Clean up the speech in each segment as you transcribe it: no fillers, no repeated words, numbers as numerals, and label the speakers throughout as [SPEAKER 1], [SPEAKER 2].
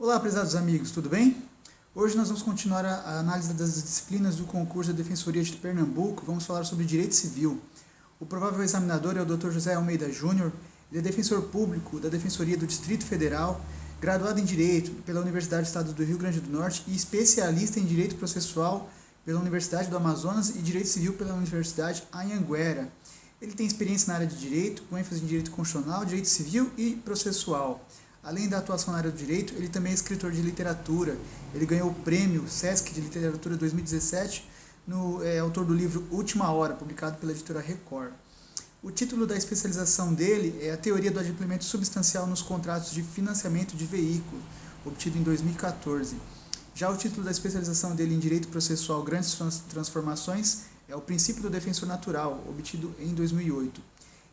[SPEAKER 1] Olá, prezados amigos, tudo bem? Hoje nós vamos continuar a análise das disciplinas do concurso da Defensoria de Pernambuco. Vamos falar sobre Direito Civil. O provável examinador é o Dr. José Almeida Júnior. Ele é defensor público da Defensoria do Distrito Federal, graduado em Direito pela Universidade do Estado do Rio Grande do Norte e especialista em Direito Processual pela Universidade do Amazonas e Direito Civil pela Universidade Anhanguera. Ele tem experiência na área de Direito, com ênfase em Direito Constitucional, Direito Civil e Processual. Além da atuação na área do direito, ele também é escritor de literatura. Ele ganhou o prêmio Sesc de Literatura 2017, autor do livro Última Hora, publicado pela editora Record. O título da especialização dele é a Teoria do Adimplemento Substancial nos Contratos de Financiamento de Veículo, obtido em 2014. Já o título da especialização dele em Direito Processual Grandes Transformações é o Princípio do Defensor Natural, obtido em 2008.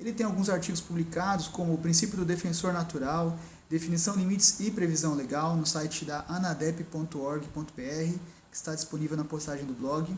[SPEAKER 1] Ele tem alguns artigos publicados, como o Princípio do Defensor Natural, Definição, Limites e Previsão Legal, no site da anadep.org.br, que está disponível na postagem do blog.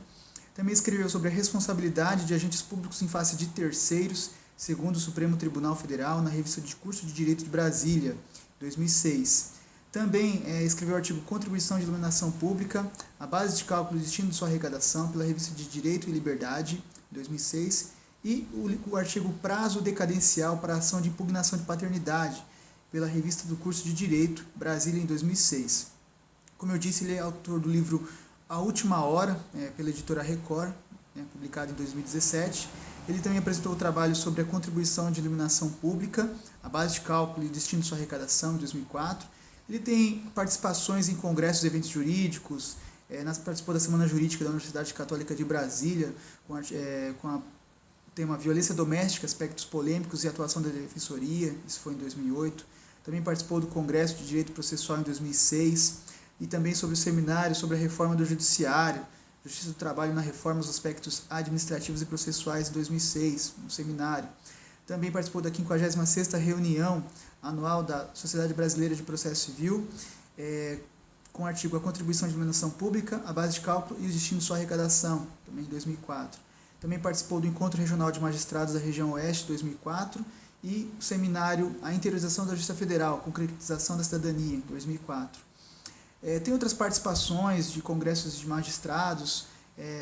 [SPEAKER 1] Também escreveu sobre a responsabilidade de agentes públicos em face de terceiros, segundo o Supremo Tribunal Federal, na revista de Curso de Direito de Brasília, 2006. Também escreveu o artigo Contribuição de Iluminação Pública, a base de cálculo e destino de sua arrecadação, pela revista de Direito e Liberdade, 2006, e o artigo Prazo Decadencial para a Ação de Impugnação de Paternidade, pela revista do Curso de Direito, Brasília, em 2006. Como eu disse, ele é autor do livro A Última Hora, pela editora Record, publicado em 2017. Ele também apresentou o trabalho sobre a contribuição de iluminação pública, a base de cálculo e destino de sua arrecadação, em 2004. Ele tem participações em congressos e eventos jurídicos, participou da Semana Jurídica da Universidade Católica de Brasília, com o tema Violência Doméstica, Aspectos Polêmicos e Atuação da Defensoria, isso foi em 2008. Também participou do Congresso de Direito Processual em 2006 e também sobre o seminário sobre a reforma do Judiciário, Justiça do Trabalho na Reforma dos Aspectos Administrativos e Processuais em 2006, um seminário. Também participou da 56ª reunião anual da Sociedade Brasileira de Processo Civil, com o artigo A Contribuição de Iluminação Pública, a base de cálculo e os destinos de sua arrecadação, também em 2004. Também participou do Encontro Regional de Magistrados da Região Oeste, 2004, e o seminário A Interiorização da Justiça Federal, Concretização da Cidadania, em 2004. Tem outras participações de congressos de magistrados,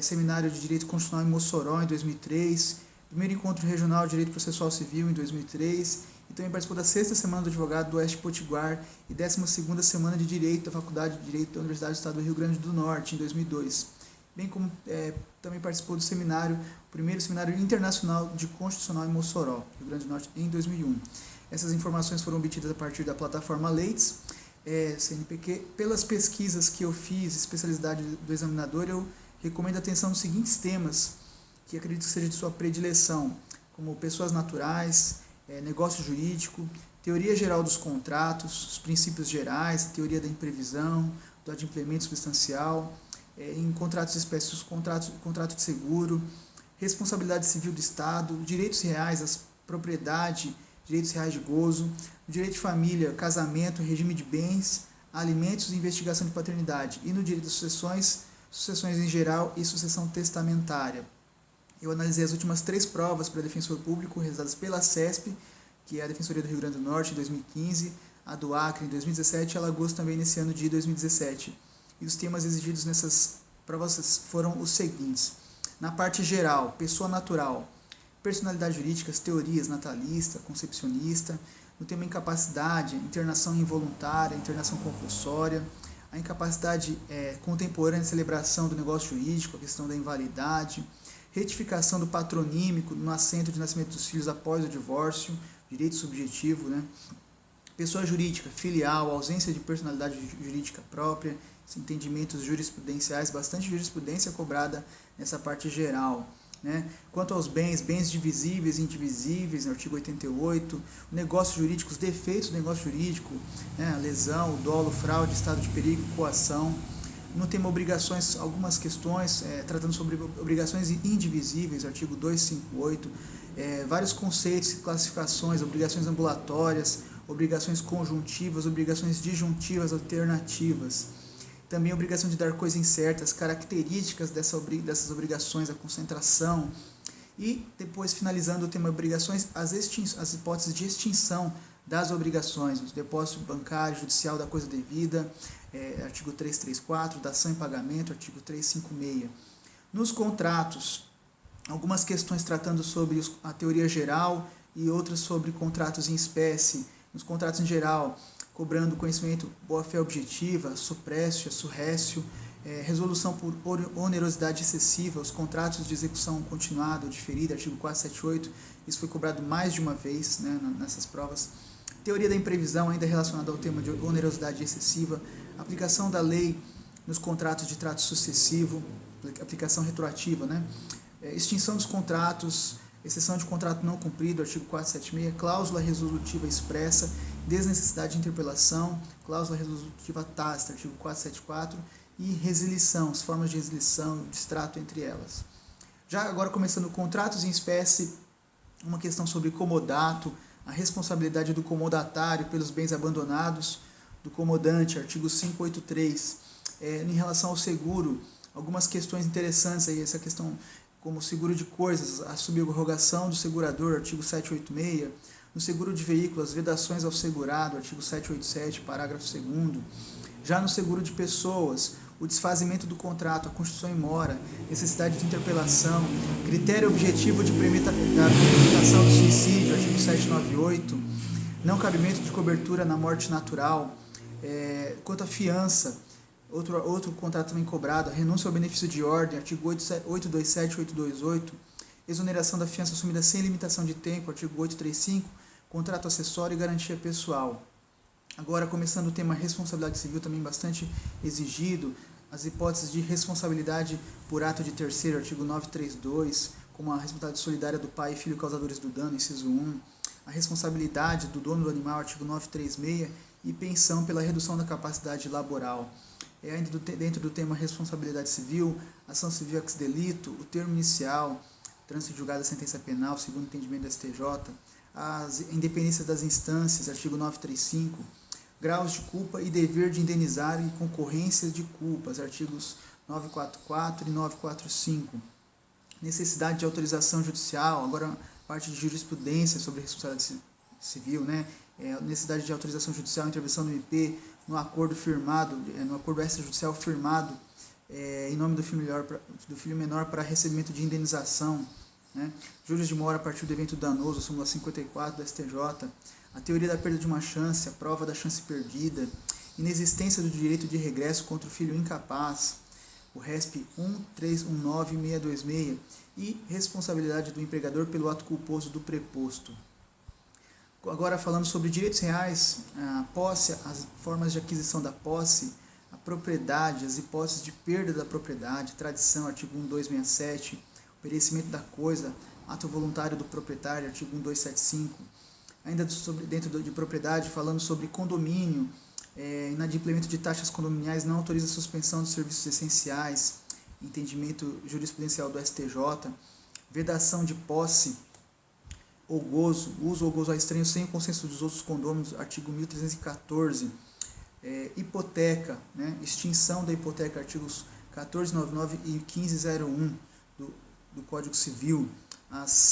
[SPEAKER 1] seminário de Direito Constitucional em Mossoró, em 2003, primeiro Encontro Regional de Direito Processual Civil, em 2003, e também participou da 6ª Semana do Advogado do Oeste Potiguar e 12ª Semana de Direito da Faculdade de Direito da Universidade do Estado do Rio Grande do Norte, em 2002. Bem como também participou do seminário, primeiro Seminário Internacional de Constitucional em Mossoró, Rio Grande do Norte, em 2001. Essas informações foram obtidas a partir da plataforma Leites, CNPq. Pelas pesquisas que eu fiz, especialidade do examinador, eu recomendo a atenção nos seguintes temas, que acredito que seja de sua predileção, como pessoas naturais, negócio jurídico, teoria geral dos contratos, os princípios gerais, teoria da imprevisão, do adimplemento substancial, em contratos espécies, contrato de seguro, responsabilidade civil do Estado, direitos reais, as propriedade, direitos reais de gozo, direito de família, casamento, regime de bens, alimentos e investigação de paternidade, e no direito das sucessões, sucessões em geral e sucessão testamentária. Eu analisei as últimas 3 provas para defensor público realizadas pela CESP, que é a Defensoria do Rio Grande do Norte, em 2015, a do Acre, em 2017, e Alagoas também nesse ano de 2017. E os temas exigidos nessas provas foram os seguintes. Na parte geral, pessoa natural, personalidade jurídica, teorias, natalista, concepcionista. No tema incapacidade, internação involuntária, internação compulsória. A incapacidade contemporânea de celebração do negócio jurídico, a questão da invalidade. Retificação do patronímico no assento de nascimento dos filhos após o divórcio, direito subjetivo, né? Pessoa jurídica, filial, ausência de personalidade jurídica própria, entendimentos jurisprudenciais, bastante jurisprudência cobrada nessa parte geral. Né? Quanto aos bens divisíveis e indivisíveis, no artigo 88, negócios jurídicos, defeitos do negócio jurídico, né? Lesão, dolo, fraude, estado de perigo, coação. No tema obrigações, algumas questões, tratando sobre obrigações indivisíveis, artigo 258, vários conceitos e classificações, obrigações ambulatórias, obrigações conjuntivas, obrigações disjuntivas alternativas. Também a obrigação de dar coisa incerta, as características dessas obrigações, a concentração. E depois, finalizando o tema obrigações, as hipóteses de extinção das obrigações, o depósito bancário, judicial da coisa devida, artigo 334, dação em pagamento, artigo 356. Nos contratos, algumas questões tratando sobre a teoria geral e outras sobre contratos em espécie. Nos contratos em geral, cobrando conhecimento, boa-fé objetiva, suprécio, surrécio, resolução por onerosidade excessiva, os contratos de execução continuada ou diferida, artigo 478, isso foi cobrado mais de uma vez, né, nessas provas. Teoria da imprevisão, ainda relacionada ao tema de onerosidade excessiva, aplicação da lei nos contratos de trato sucessivo, aplicação retroativa, né? Extinção dos contratos, exceção de contrato não cumprido, artigo 476, cláusula resolutiva expressa, desnecessidade de interpelação, cláusula resolutiva tácita, artigo 474, e resilição, as formas de resilição, distrato entre elas. Já agora começando contratos em espécie, uma questão sobre comodato, a responsabilidade do comodatário pelos bens abandonados do comodante, artigo 583. Em relação ao seguro, algumas questões interessantes aí, essa questão como seguro de coisas, a subrogação do segurador, artigo 786, no seguro de veículos, as vedações ao segurado, artigo 787, parágrafo 2º. Já no seguro de pessoas, o desfazimento do contrato, a constituição em mora, necessidade de interpelação, critério objetivo da premeditação do suicídio, artigo 798, não cabimento de cobertura na morte natural, quanto à fiança, outro contrato também cobrado, renúncia ao benefício de ordem, artigo 827 e 828, exoneração da fiança assumida sem limitação de tempo, artigo 835, contrato acessório e garantia pessoal. Agora, começando o tema responsabilidade civil, também bastante exigido, as hipóteses de responsabilidade por ato de terceiro, artigo 932, como a responsabilidade solidária do pai e filho causadores do dano, inciso 1, a responsabilidade do dono do animal, artigo 936, e pensão pela redução da capacidade laboral. Ainda dentro do tema responsabilidade civil, ação civil ex delito, o termo inicial, trânsito de julgado da sentença penal, segundo o entendimento do STJ, a independência das instâncias, artigo 935, graus de culpa e dever de indenizar e concorrências de culpas, artigos 944 e 945. Necessidade de autorização judicial, agora parte de jurisprudência sobre responsabilidade civil, né? Necessidade de autorização judicial, intervenção do MP, no acordo firmado, no acordo extrajudicial firmado em nome do filho menor para recebimento de indenização, né? Juros de mora a partir do evento danoso, súmula 54 do STJ, a teoria da perda de uma chance, a prova da chance perdida, inexistência do direito de regresso contra o filho incapaz, o RESP 1319626 e responsabilidade do empregador pelo ato culposo do preposto. Agora falando sobre direitos reais, a posse, as formas de aquisição da posse, a propriedade, as hipóteses de perda da propriedade, tradição, artigo 1267, o perecimento da coisa, ato voluntário do proprietário, artigo 1275, ainda dentro de propriedade, falando sobre condomínio, inadimplemento de taxas condominiais não autoriza a suspensão dos serviços essenciais, entendimento jurisprudencial do STJ, vedação de posse ou gozo, uso ou gozo a estranho sem o consenso dos outros condôminos, artigo 1314, hipoteca, né, extinção da hipoteca, artigos 1499 e 1501 do Código Civil,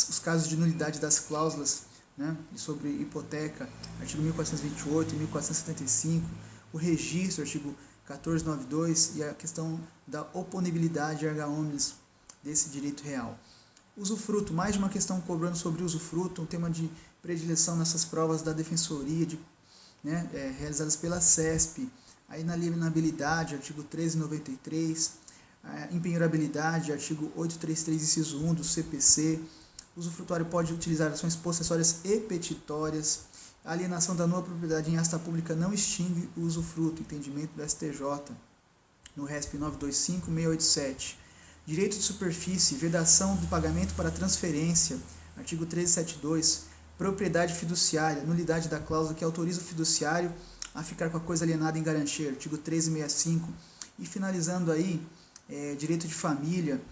[SPEAKER 1] os casos de nulidade das cláusulas, né, sobre hipoteca, artigo 1428 e 1475, o registro, artigo 1492, e a questão da oponibilidade erga omnes desse direito real. Usufruto, mais de uma questão cobrando sobre usufruto, um tema de predileção nessas provas da Defensoria, realizadas pela CESP, a inalienabilidade, artigo 1393, a impenhorabilidade, artigo 833, inciso 1 do CPC, o usufrutuário pode utilizar ações possessórias e petitórias, a alienação da nua propriedade em asta pública não extingue o usufruto, entendimento do STJ, no RESP 925687. Direito de superfície, vedação do pagamento para transferência, artigo 1372, propriedade fiduciária, nulidade da cláusula que autoriza o fiduciário a ficar com a coisa alienada em garantia, artigo 1365, e finalizando aí, direito de família,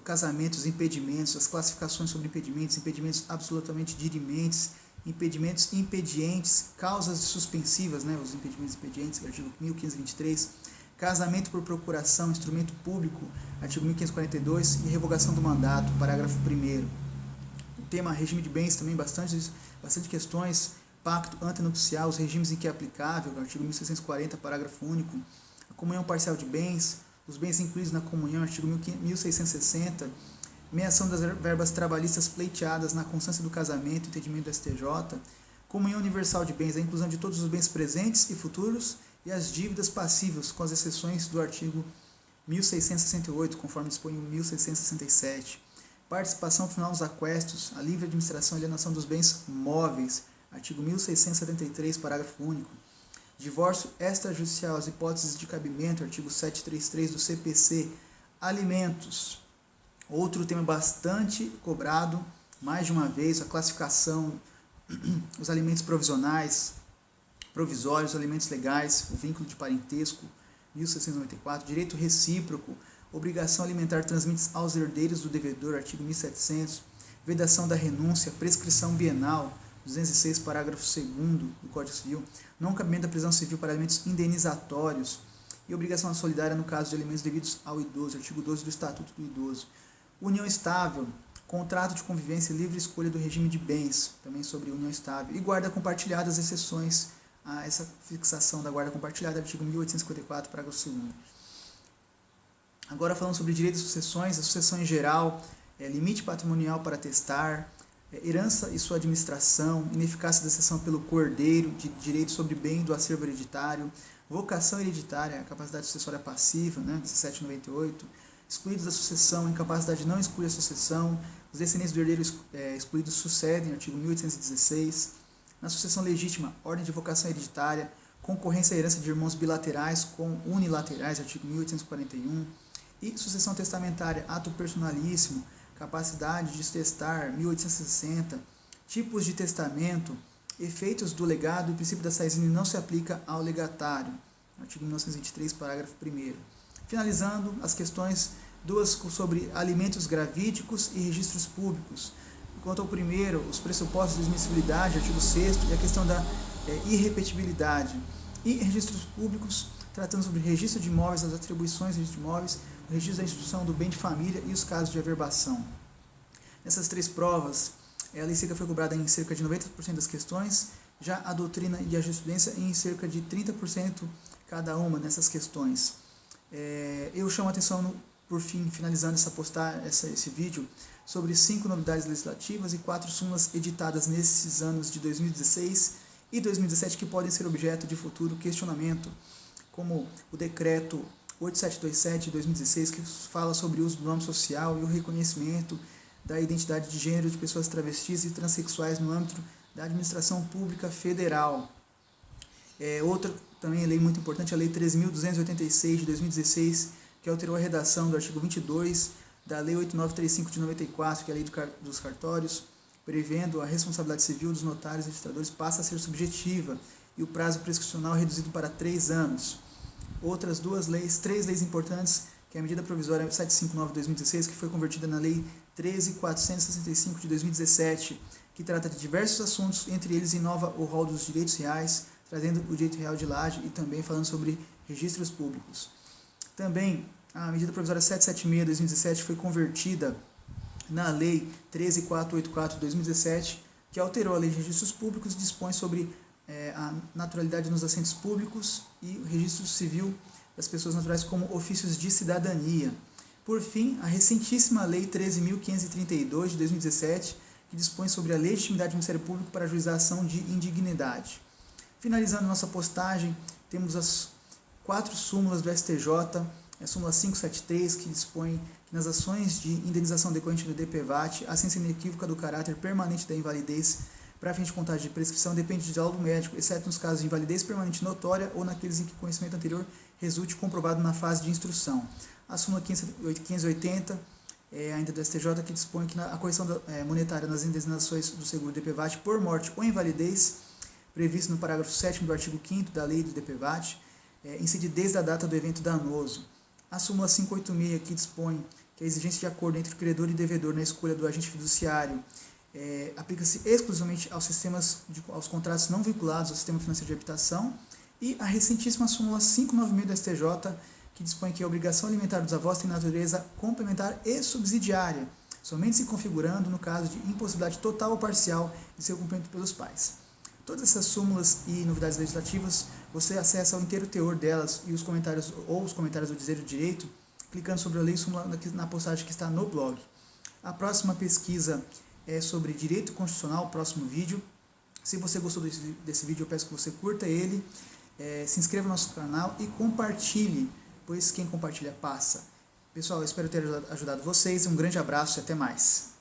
[SPEAKER 1] casamentos, impedimentos, as classificações sobre impedimentos, impedimentos absolutamente dirimentes, impedimentos impedientes, causas suspensivas, né, os impedimentos impedientes, artigo 1523, casamento por procuração, instrumento público, artigo 1542, e revogação do mandato, parágrafo 1º. O tema regime de bens também bastante questões, pacto antenupcial, os regimes em que é aplicável, artigo 1640, parágrafo único, a comunhão parcial de bens, os bens incluídos na comunhão, artigo 1660, meação das verbas trabalhistas pleiteadas na constância do casamento, entendimento do STJ, comunhão universal de bens, a inclusão de todos os bens presentes e futuros e as dívidas passivas, com as exceções do artigo 1668, conforme dispõe o 1667. Participação final nos aquestos, a livre administração e alienação dos bens móveis, artigo 1673, parágrafo único. Divórcio extrajudicial, as hipóteses de cabimento, artigo 733 do CPC. Alimentos, outro tema bastante cobrado, mais de uma vez, a classificação, os alimentos provisionais, provisórios, alimentos legais, o vínculo de parentesco, 1694, direito recíproco, obrigação alimentar transmite aos herdeiros do devedor, artigo 1700, vedação da renúncia, prescrição bienal, 206, parágrafo 2º do Código Civil, não cabimento da prisão civil para alimentos indenizatórios e obrigação solidária no caso de alimentos devidos ao idoso, artigo 12 do Estatuto do Idoso. União estável, contrato de convivência e livre escolha do regime de bens, também sobre união estável, e guarda compartilhada, as exceções a essa fixação da guarda compartilhada, artigo 1854, parágrafo 2º. Agora falando sobre direito de sucessões, a sucessão em geral, limite patrimonial para testar, herança e sua administração, ineficácia da cessão pelo coerdeiro, de direito sobre bem do acervo hereditário, vocação hereditária, capacidade sucessória passiva, 1798, excluídos da sucessão, incapacidade de não excluir a sucessão, os descendentes do herdeiro excluídos sucedem, artigo 1816, na sucessão legítima, ordem de vocação hereditária, concorrência à herança de irmãos bilaterais com unilaterais, artigo 1841, e sucessão testamentária, ato personalíssimo, capacidade de testar, 1860, tipos de testamento, efeitos do legado e o princípio da saisine não se aplica ao legatário, artigo 1923, parágrafo 1º. Finalizando as questões, duas sobre alimentos gravídicos e registros públicos. Quanto ao primeiro, os pressupostos de admissibilidade, artigo 6º, e a questão da irrepetibilidade. E registros públicos, tratando sobre registro de imóveis, as atribuições de imóveis, o registro da instituição do bem de família e os casos de averbação. Nessas três provas, a lei seca foi cobrada em cerca de 90% das questões, já a doutrina e a jurisprudência em cerca de 30% cada uma nessas questões. Eu chamo a atenção, por fim, finalizando esse vídeo, sobre 5 novidades legislativas e 4 súmulas editadas nesses anos de 2016 e 2017 que podem ser objeto de futuro questionamento, como o decreto 8727 de 2016, que fala sobre o uso do nome social e o reconhecimento da identidade de gênero de pessoas travestis e transexuais no âmbito da administração pública federal. Outra também lei muito importante, a Lei 13.286 de 2016, que alterou a redação do artigo 22 da Lei 8935 de 94, que é a Lei dos Cartórios, prevendo a responsabilidade civil dos notários e registradores passa a ser subjetiva e o prazo prescricional reduzido para 3 anos. Outras três leis importantes, que é a medida provisória 759 de 2016, que foi convertida na Lei 13.465 de 2017, que trata de diversos assuntos, entre eles inova o rol dos direitos reais, trazendo o direito real de laje e também falando sobre registros públicos. Também a medida provisória 776 de 2017 foi convertida na Lei 13.484 de 2017, que alterou a Lei de Registros Públicos e dispõe sobre a naturalidade nos assentos públicos e o registro civil das pessoas naturais como ofícios de cidadania. Por fim, a recentíssima Lei 13.532 de 2017, que dispõe sobre a legitimidade do Ministério Público para ajuizar a ação de indignidade. Finalizando nossa postagem, temos as 4 súmulas do STJ, a súmula 573, que dispõe que nas ações de indenização decorrente do DPVAT, a ciência inequívoca do caráter permanente da invalidez para fins de contagem de prescrição depende de laudo médico, exceto nos casos de invalidez permanente notória ou naqueles em que conhecimento anterior resulte comprovado na fase de instrução. A súmula 580, ainda do STJ, que dispõe que a correção monetária nas indenizações do seguro DPVAT por morte ou invalidez, previsto no parágrafo 7º do artigo 5º da lei do DPVAT, incide desde a data do evento danoso. A súmula 586, que dispõe que a exigência de acordo entre o credor e devedor na escolha do agente fiduciário aplica-se exclusivamente aos contratos não vinculados ao sistema financeiro de habitação, e a recentíssima súmula 596 do STJ, que dispõe que a obrigação alimentar dos avós tem natureza complementar e subsidiária, somente se configurando no caso de impossibilidade total ou parcial de seu cumprimento pelos pais. Todas essas súmulas e novidades legislativas, você acessa o inteiro teor delas e os comentários do Dizer o Direito, clicando sobre a lei e súmula na postagem que está no blog. A próxima pesquisa é sobre direito constitucional, o próximo vídeo. Se você gostou desse vídeo, eu peço que você curta ele, se inscreva no nosso canal e compartilhe, pois quem compartilha passa. Pessoal, eu espero ter ajudado vocês. Um grande abraço e até mais.